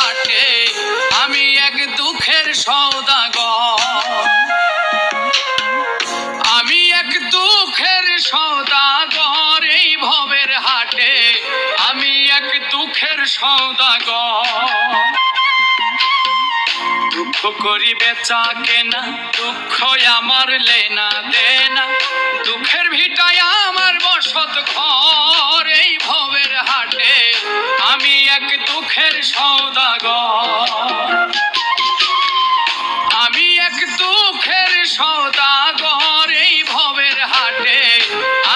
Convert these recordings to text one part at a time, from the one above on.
হাটে আমি এক দুঃখের সওদাগর। আমি এক দুঃখের সওদাগর এই ভবের হাটে আমি এক দুঃখের সওদাগর। দুঃখ করি বেচা কেনা দুঃখ আমার লেনা দেনা দুঃখের ভিটায় আমার বসত ঘর এই ভবের হাটে আমি এক দুঃখের সওদাগর। আমি এক দুঃখের সওদাগর এই ভবের হাটে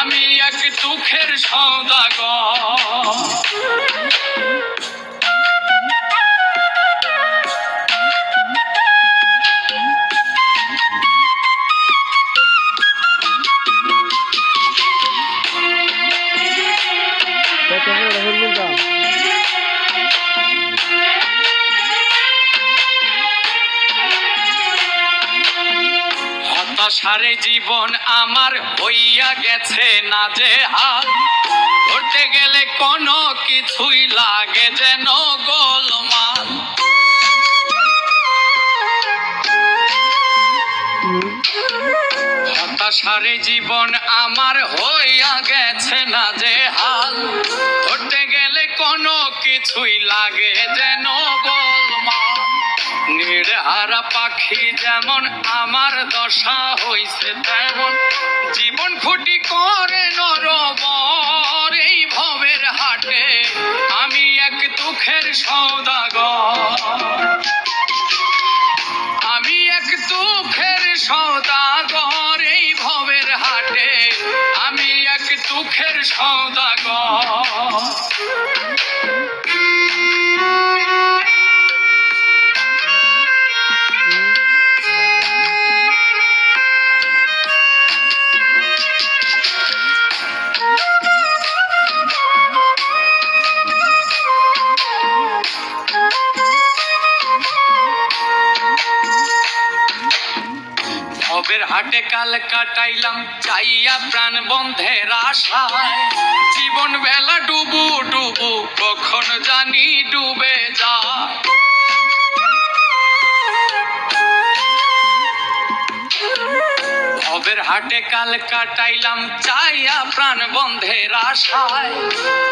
আমি এক দুঃখের সওদাগর। হতাশারে জীবন আমার হইয়া গেছে নাজেহাল। করতে গেলে কোনো কিছুই লাগে যেন গোলমাল। হতাশারে জীবন আমার হইয়া গেছে নাজেহাল। করতে গেলে কোনো কিছুই লাগে যেন গোলমাল। নির্হারা পাখি যেমন আমার দশা হইছে তেমন জীবন খুঁটি করে নরবর এই ভবের হাটে আমি এক দুঃখের সওদাগর। আমি এক দুঃখের সওদাগর এই ভবের হাটে আমি এক দুঃখের সওদাগর। ভবের হাটে কাল কাটাইলাম চাইয়া প্রাণ বন্ধের আশায়। জীবন বেলা ডুবু ডুবু কখন জানি ডুবে যায়। ভবের হাটে কাল কাটাইলাম চাইয়া প্রাণ বন্ধের আশায়।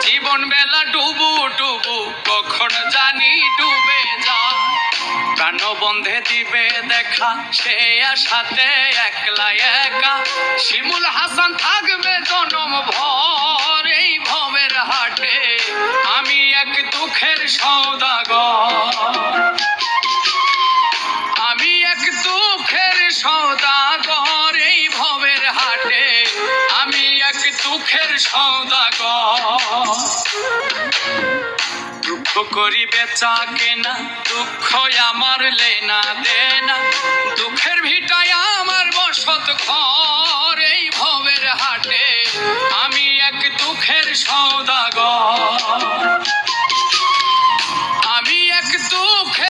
জীবন বেলা ডুবু ডুবু কখন জানি ডুবে যায়। প্রাণ বন্ধে দিবে দেখা সে আশাতে একলা একা শিমুল হাসান থাকবে জনম ভর এই ভবের হাটে আমি এক দুঃখের সওদাগর। আমি এক দুঃখের সওদাগর এই ভবের হাটে আমি এক দুঃখের সওদাগর। দুঃখ করি বেচা কেনা দুঃখ আমার লেনা দেনা দুঃখের ভিটায় আমার বসত ঘর এই ভবের হাটে আমি এক দুঃখের সওদাগর।